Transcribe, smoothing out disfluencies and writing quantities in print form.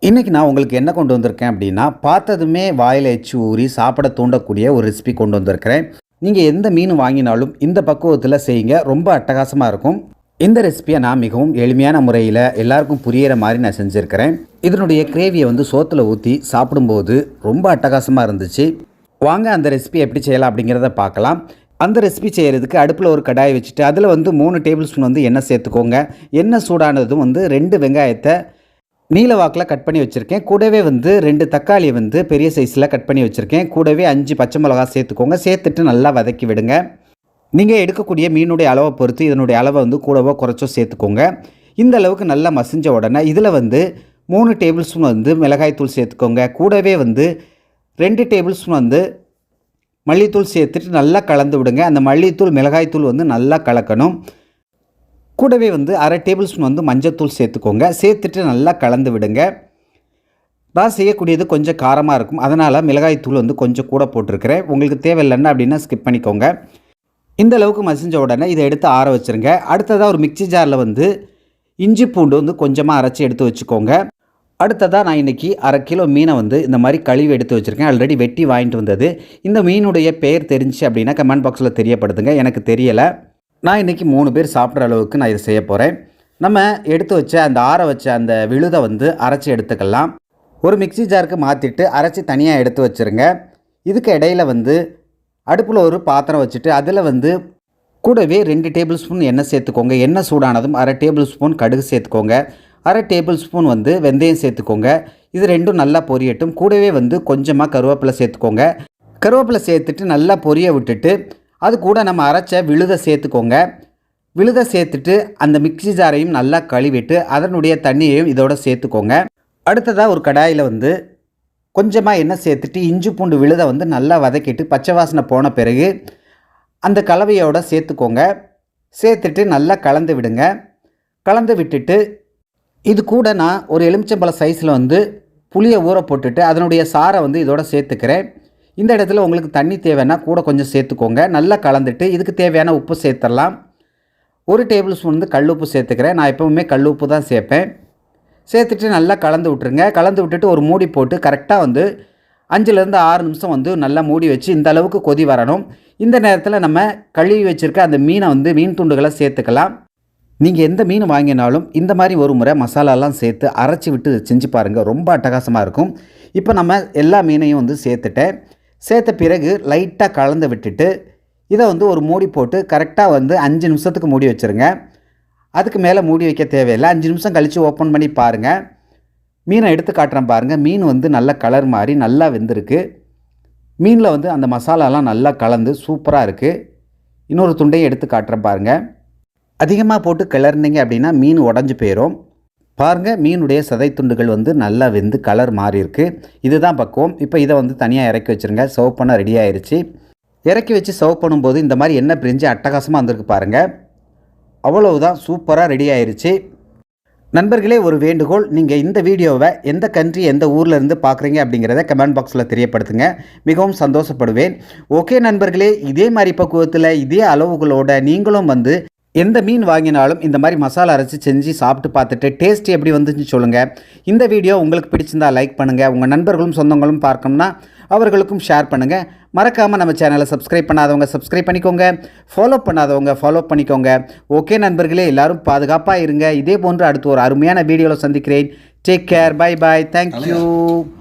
இன்றைக்கி நான் உங்களுக்கு என்ன கொண்டு வந்திருக்கேன் அப்படின்னா, பார்த்ததுமே வாயில எச்சி ஊறி சாப்பிட தூண்டக்கூடிய ஒரு ரெசிபி கொண்டு வந்திருக்கிறேன். நீங்கள் எந்த மீன் வாங்கினாலும் இந்த பக்குவத்தில் செய்யுங்க, ரொம்ப அட்டகாசமாக இருக்கும். இந்த ரெசிபியை நான் மிகவும் எளிமையான முறையில் எல்லாருக்கும் புரியிற மாதிரி நான் செஞ்சுருக்கிறேன். இதனுடைய கிரேவியை வந்து சோத்தில் ஊற்றி சாப்பிடும்போது ரொம்ப அட்டகாசமாக இருந்துச்சு. வாங்க அந்த ரெசிபி எப்படி செய்யலாம் அப்படிங்கிறத பார்க்கலாம். அந்த ரெசிபி செய்கிறதுக்கு அடுப்பில் ஒரு கடாயை வச்சுட்டு அதில் வந்து 3 டேபிள் ஸ்பூன் வந்து எண்ணெய் சேர்த்துக்கோங்க. எண்ணெய் சூடானதும் வந்து 2 வெங்காயத்தை நீல வாக்கில் கட் பண்ணி வச்சுருக்கேன். கூடவே வந்து 2 தக்காளியை வந்து பெரிய சைஸில் கட் பண்ணி வச்சுருக்கேன். கூடவே 5 பச்சை மிளகா சேர்த்துக்கோங்க. சேர்த்துட்டு நல்லா வதக்கி விடுங்க. நீங்கள் எடுக்கக்கூடிய மீனுடைய அளவை பொறுத்து இதனுடைய அளவை வந்து கூடவோ குறைச்சோ சேர்த்துக்கோங்க. இந்த அளவுக்கு நல்லா மசிஞ்ச உடனே இதில் வந்து 3 டேபிள் ஸ்பூன் வந்து மிளகாய்த்தூள் சேர்த்துக்கோங்க. கூடவே வந்து 2 டேபிள் ஸ்பூன் வந்து மல்லித்தூள் சேர்த்துட்டு நல்லா கலந்து விடுங்க. அந்த மல்லித்தூள் மிளகாய்த்தூள் வந்து நல்லா கலக்கணும். கூடவே வந்து அரை டேபிள் ஸ்பூன் வந்து மஞ்சத்தூள் சேர்த்துக்கோங்க. சேர்த்துட்டு நல்லா கலந்து விடுங்க. நான் செய்யக்கூடியது கொஞ்சம் காரமாக இருக்கும், அதனால் மிளகாய்த்தூள் வந்து கொஞ்சம் கூட போட்டிருக்கிறேன். உங்களுக்கு தேவையில்லைன்னா அப்படின்னா ஸ்கிப் பண்ணிக்கோங்க. இந்த அளவுக்கு மசிஞ்ச உடனே இதை எடுத்து ஆற வச்சுருங்க. அடுத்ததாக ஒரு மிக்சி ஜாரில் வந்து இஞ்சி பூண்டு வந்து கொஞ்சமாக அரைச்சி எடுத்து வச்சுக்கோங்க. அடுத்ததாக நான் இன்றைக்கி அரை கிலோ மீனை வந்து இந்த மாதிரி கழுவி எடுத்து வச்சுருக்கேன். ஆல்ரெடி வெட்டி வாங்கிட்டு வந்தது. இந்த மீனுடைய பெயர் தெரிஞ்சு அப்படின்னா கமெண்ட் பாக்ஸில் தெரியப்படுத்துங்க. எனக்கு தெரியலை. நான் இன்றைக்கி 3 பேர் சாப்பிட்ற அளவுக்கு நான் இதை செய்ய போகிறேன். நம்ம எடுத்து வச்ச அந்த ஆற வச்ச அந்த விழுதை வந்து அரைச்சி எடுத்துக்கலாம். ஒரு மிக்சி ஜாருக்கு மாற்றிட்டு அரைச்சி தனியாக எடுத்து வச்சுருங்க. இதுக்கு இடையில் வந்து அடுப்பில் ஒரு பாத்திரம் வச்சுட்டு அதில் வந்து கூடவே 2 டேபிள் ஸ்பூன் எண்ணெய் சேர்த்துக்கோங்க. எண்ணெய் சூடானதும் அரை டேபிள் ஸ்பூன் கடுகு சேர்த்துக்கோங்க. அரை டேபிள் ஸ்பூன் வந்து வெந்தயம் சேர்த்துக்கோங்க. இது ரெண்டும் நல்லா பொரியட்டும். கூடவே வந்து கொஞ்சமாக கருவேப்பிலை சேர்த்துக்கோங்க. கருவேப்பிலை சேர்த்துட்டு நல்லா பொரிய விட்டுட்டு அது கூட நம்ம அரைச்ச விழுதை சேர்த்துக்கோங்க. விழுதை சேர்த்துட்டு அந்த மிக்சி ஜாரையும் நல்லா கழுவிட்டு அதனுடைய தண்ணியையும் இதோட சேர்த்துக்கோங்க. அடுத்ததாக ஒரு கடாயில் வந்து கொஞ்சமாக எண்ணெய் சேர்த்துட்டு இஞ்சி பூண்டு விழுதை வந்து நல்லா வதக்கிட்டு பச்சை வாசனை போன பிறகு அந்த கலவையோடு சேர்த்துக்கோங்க. சேர்த்துட்டு நல்லா கலந்து விடுங்க. கலந்து விட்டுட்டு இது கூட நான் ஒரு எலுமிச்சம்பழ சைஸில் வந்து புளியை ஊற போட்டுட்டு அதனுடைய சாரை வந்து இதோட சேர்த்துக்கிறேன். இந்த இடத்துல உங்களுக்கு தண்ணி தேவைன்னா கூட கொஞ்சம் சேர்த்துக்கோங்க. நல்லா கலந்துட்டு இதுக்கு தேவையான உப்பு சேர்த்துடலாம். 1 டேபிள் ஸ்பூன் வந்து கல் உப்பு சேர்த்துக்கிறேன். நான் எப்போவுமே கல் உப்பு தான் சேர்ப்பேன். சேர்த்துட்டு நல்லா கலந்து விட்டுருங்க. கலந்து விட்டுட்டு ஒரு மூடி போட்டு கரெக்டாக வந்து 5லேருந்து 6 நிமிஷம் வந்து நல்லா மூடி வச்சு இந்த அளவுக்கு கொதி வரணும். இந்த நேரத்தில் நம்ம கழுவி வச்சுருக்க அந்த மீனை வந்து மீன் துண்டுகளை சேர்த்துக்கலாம். நீங்கள் எந்த மீன் வாங்கினாலும் இந்த மாதிரி ஒரு முறை மசாலாலாம் சேர்த்து அரைச்சி விட்டு செஞ்சு பாருங்கள், ரொம்ப அட்டகாசமாக இருக்கும். இப்போ நம்ம எல்லா மீனையும் வந்து சேர்த்த பிறகு லைட்டாக கலந்து விட்டுட்டு இதை வந்து ஒரு மூடி போட்டு கரெக்டாக வந்து 5 நிமிஷத்துக்கு மூடி வச்சுருங்க. அதுக்கு மேலே மூடி வைக்க தேவையில்லை. 5 நிமிஷம் கழித்து ஓப்பன் பண்ணி பாருங்கள். மீனை எடுத்து காட்டுறேன் பாருங்கள். மீன் வந்து நல்ல கலர் மாதிரி நல்லா வெந்திருக்கு. மீனில் வந்து அந்த மசாலாலாம் நல்லா கலந்து சூப்பராக இருக்குது. இன்னொரு துண்டையும் எடுத்து காட்டுறேன் பாருங்கள். அதிகமாக போட்டு கிளறினீங்க அப்படின்னா மீன் உடஞ்சி போயிடும். பாருங்கள், மீனுடைய சதை துண்டுகள் வந்து நல்லா வெந்து கலர் மாறி இருக்குது. இதுதான் பக்குவம். இப்போ இதை வந்து தனியாக இறக்கி வச்சுருங்க. சர்வ் பண்ண ரெடி ஆயிடுச்சு. இறக்கி வச்சு சர்வ் பண்ணும்போது இந்த மாதிரி எண்ணெய் பிரிஞ்சு அட்டகாசமாக வந்திருக்கு பாருங்கள். அவ்வளவுதான், சூப்பராக ரெடி ஆயிடுச்சு. நண்பர்களே, ஒரு வேண்டுகோள், நீங்கள் இந்த வீடியோவை எந்த கண்ட்ரி எந்த ஊரில் இருந்து பார்க்குறீங்க அப்படிங்கிறத கமெண்ட் பாக்ஸில் தெரியப்படுத்துங்க. மிகவும் சந்தோஷப்படுவேன். ஓகே நண்பர்களே, இதே மாதிரி பக்குவத்தில் இதே அளவுகளோட நீங்களும் வந்து எந்த மீன் வாங்கினாலும் இந்த மாதிரி மசாலா அரைச்சி செஞ்சு சாப்பிட்டு பார்த்துட்டு டேஸ்ட் எப்படி வந்துச்சுன்னு சொல்லுங்கள். இந்த வீடியோ உங்களுக்கு பிடிச்சிருந்தால் லைக் பண்ணுங்கள். உங்கள் நண்பர்களும் சொந்தங்களும் பார்க்கணும்னா அவர்களுக்கும் ஷேர் பண்ணுங்கள். மறக்காமல் நம்ம சேனலை சப்ஸ்கிரைப் பண்ணாதவங்க சப்ஸ்கிரைப் பண்ணிக்கோங்க. ஃபாலோ பண்ணாதவங்க ஃபாலோ பண்ணிக்கோங்க. ஓகே நண்பர்களே, எல்லோரும் பாதுகாப்பாக இருங்க. இதே போன்று அடுத்து ஒரு அருமையான வீடியோவில் சந்திக்கிறேன். Take care. Bye bye. Thank you.